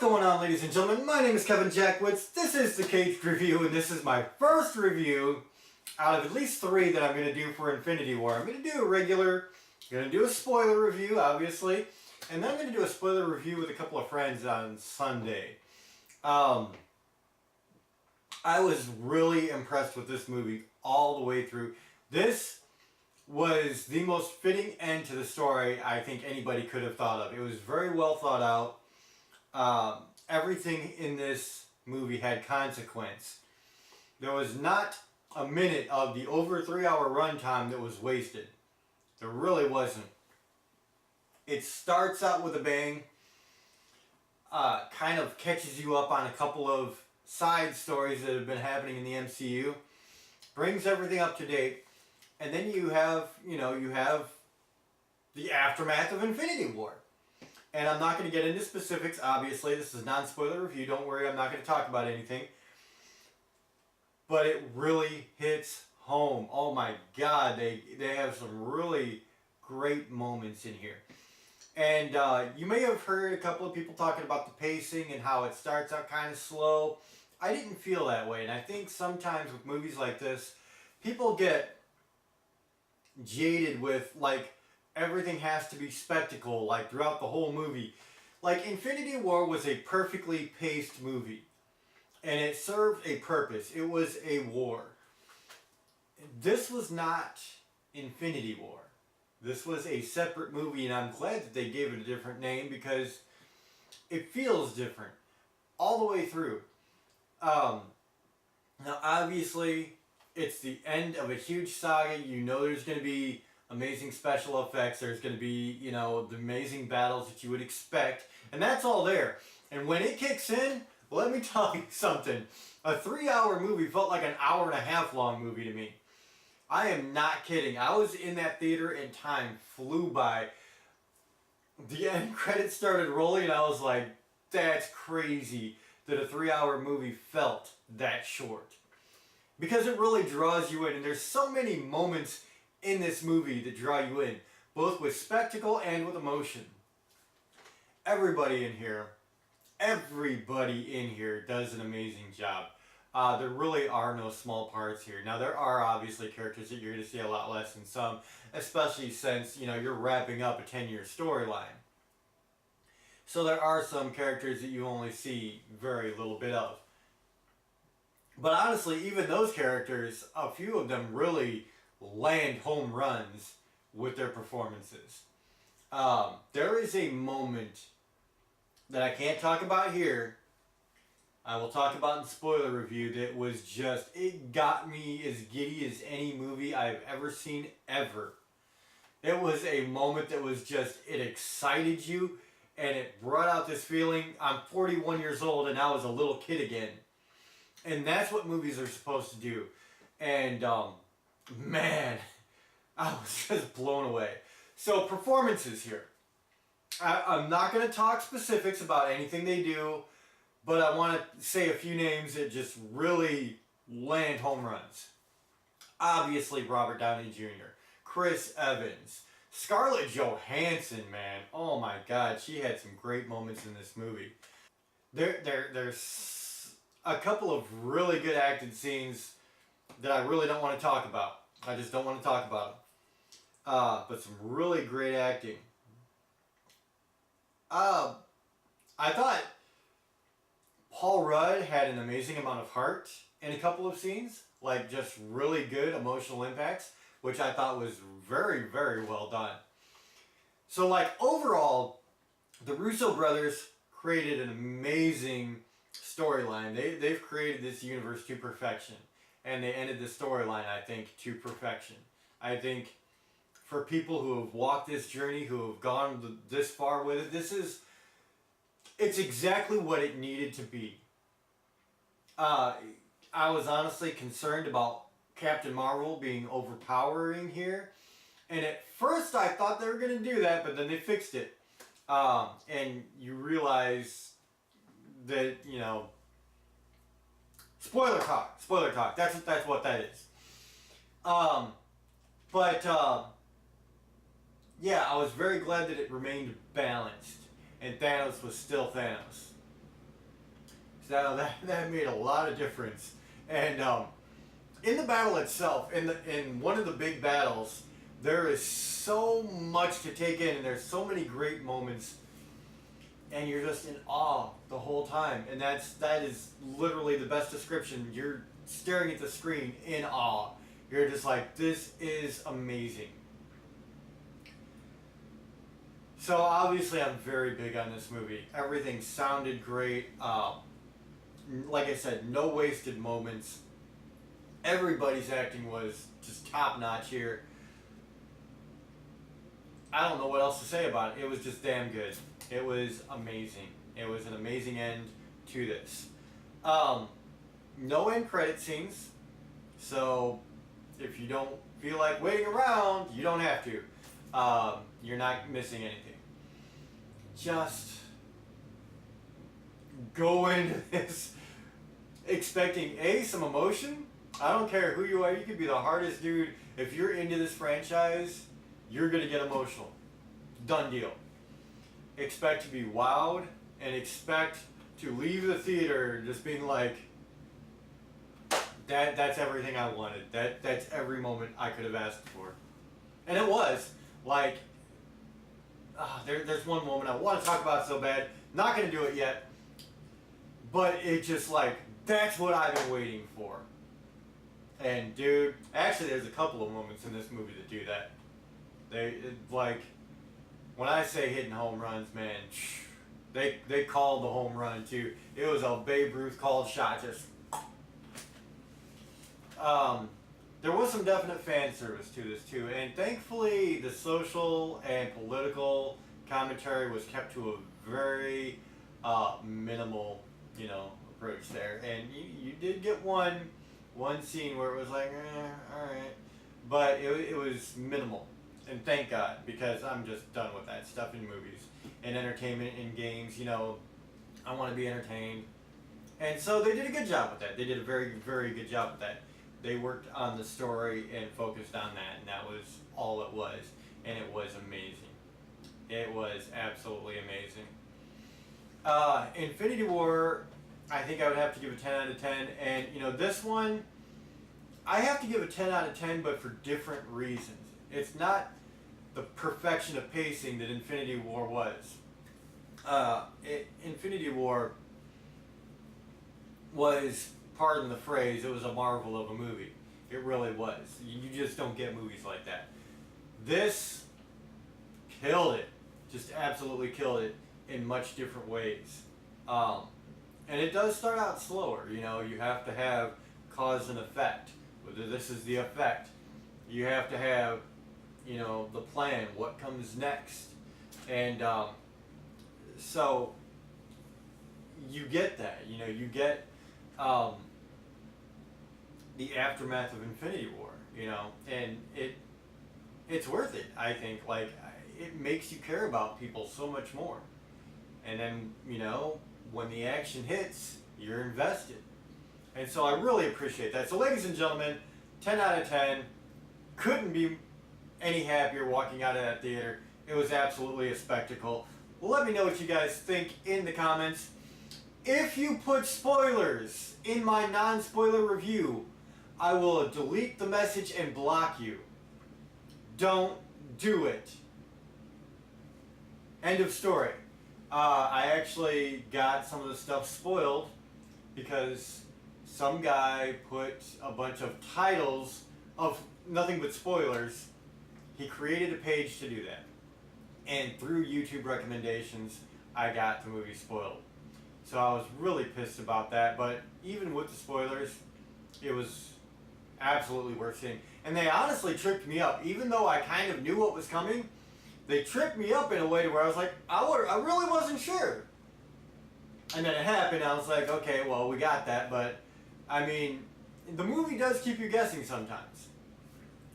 going on, ladies and gentlemen? My name is Kevin Jackwoods. This is the Kaged review, and this is my first review out of at least 3 that I'm going to do for Infinity War. I'm going to do a regular, I'm going to do a spoiler review, obviously, and then I'm going to do a spoiler review with a couple of friends on Sunday. I was really impressed with this movie all the way through. This was the most fitting end to the story I think anybody could have thought of. It was very well thought out. Everything in this movie had consequence. There was not a minute of the over 3-hour runtime that was wasted. There really wasn't. It starts out with a bang, kind of catches you up on a couple of side stories that have been happening in the MCU, brings everything up to date, and then you have the aftermath of Infinity War. And I'm not going to get into specifics, obviously. This is a non-spoiler review. Don't worry, I'm not going to talk about anything. But it really hits home. Oh my God, they have some really great moments in here. And you may have heard a couple of people talking about the pacing and how it starts out kind of slow. I didn't feel that way. And I think sometimes with movies like this, people get jaded with, like, everything has to be spectacle, like, throughout the whole movie. Like, Infinity War was a perfectly paced movie. And it served a purpose. It was a war. This was not Infinity War. This was a separate movie, and I'm glad that they gave it a different name because it feels different all the way through. Now, obviously, it's the end of a huge saga. You know there's going to be amazing special effects. There's going to be, you know, the amazing battles that you would expect. And that's all there. And when it kicks in, let me tell you something. A 3-hour movie felt like an hour and a half long movie to me. I am not kidding. I was in that theater and time flew by. The end credits started rolling and I was like, that's crazy that a 3-hour movie felt that short. Because it really draws you in. And there's so many moments in this movie that draw you in, both with spectacle and with emotion. Everybody in here does an amazing job. There really are no small parts here. Now, there are obviously characters that you're going to see a lot less than some, especially since, you know, you're wrapping up a 10-year storyline. So there are some characters that you only see very little bit of. But honestly, even those characters, a few of them really land home runs with their performances. There is a moment that I can't talk about here. I will talk about in the spoiler review that was just, it got me as giddy as any movie I've ever seen ever. It was a moment that was just, it excited you and it brought out this feeling. I'm 41 years old and I was a little kid again. And that's what movies are supposed to do. And man, I was just blown away. So, performances here. I'm not going to talk specifics about anything they do, but I want to say a few names that just really land home runs. Obviously, Robert Downey Jr., Chris Evans, Scarlett Johansson, man. Oh my God, she had some great moments in this movie. There's a couple of really good acted scenes that I really don't want to talk about. I just don't want to talk about them. But some really great acting. I thought Paul Rudd had an amazing amount of heart in a couple of scenes. Like, just really good emotional impacts, which I thought was very, very well done. So, like, overall, the Russo brothers created an amazing storyline. They've created this universe to perfection. And they ended the storyline, I think, to perfection. I think for people who have walked this journey, who have gone this far with it, it's exactly what it needed to be. I was honestly concerned about Captain Marvel being overpowering here. And at first I thought they were going to do that, but then they fixed it. And you realize that, you know, spoiler talk. That's what that is. Yeah, I was very glad that it remained balanced, and Thanos was still Thanos. So that made a lot of difference. And in the battle itself, in one of the big battles, there is so much to take in, and there's so many great moments, and you're just in awe the whole time. And that is literally the best description. You're staring at the screen in awe. You're just like, this is amazing. So obviously, I'm very big on this movie. Everything sounded great. Like I said, no wasted moments. Everybody's acting was just top notch here. I don't know what else to say about it. It was just damn good. It was amazing. It was an amazing end to this. No end credit scenes, so if you don't feel like waiting around, you don't have to. You're not missing anything. Just go into this expecting some emotion. I don't care who you are. You could be the hardest dude. If you're into this franchise, you're gonna get emotional. Done deal. Expect to be wowed and expect to leave the theater just being like, that's everything I wanted. That's every moment I could have asked for. And it was. Like, there's one moment I want to talk about so bad. Not going to do it yet. But it just like, that's what I've been waiting for. And dude, actually there's a couple of moments in this movie that do that. Like, when I say hitting home runs, man, they called the home run too. It was a Babe Ruth called shot, just. There was some definite fan service to this too, and thankfully the social and political commentary was kept to a very minimal, approach there. And you did get one scene where it was like, all right, but it was minimal. And thank God, because I'm just done with that stuff in movies and entertainment in games. I want to be entertained. And so they did a good job with that. They did a very, very good job with that. They worked on the story and focused on that, and that was all it was. And it was amazing. It was absolutely amazing. Infinity War, I think I would have to give a 10 out of 10. And, this one, I have to give a 10 out of 10, but for different reasons. It's not the perfection of pacing that Infinity War was. Infinity War was, pardon the phrase, it was a marvel of a movie. It really was. You just don't get movies like that. This killed it. Just absolutely killed it in much different ways. And it does start out slower. You have to have cause and effect. Whether this is the effect, you have to have the plan, what comes next. And so you get that, you get the aftermath of Infinity War, and it's worth it, I think. Like, it makes you care about people so much more. And then, when the action hits, you're invested. And so I really appreciate that. So ladies and gentlemen, 10 out of 10. Couldn't be any happier walking out of that theater. It was absolutely a spectacle. Let me know what you guys think in the comments. If you put spoilers in my non-spoiler review, I will delete the message and block you. Don't do it. End of story. I actually got some of the stuff spoiled because some guy put a bunch of titles of nothing but spoilers. He created a page to do that. And through YouTube recommendations, I got the movie spoiled. So I was really pissed about that, but even with the spoilers, it was absolutely worth seeing. And they honestly tripped me up. Even though I kind of knew what was coming, they tripped me up in a way to where I was like, I really wasn't sure. And then it happened, I was like, okay, well, we got that, but I mean, the movie does keep you guessing sometimes.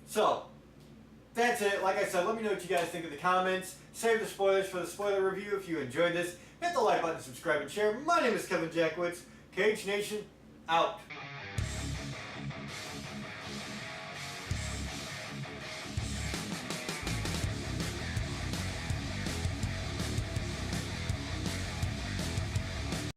So, that's it. Like I said, let me know what you guys think in the comments. Save the spoilers for the spoiler review if you enjoyed this. Hit the like button, subscribe, and share. My name is Kevin Jackwitz. Kaged Nation, out.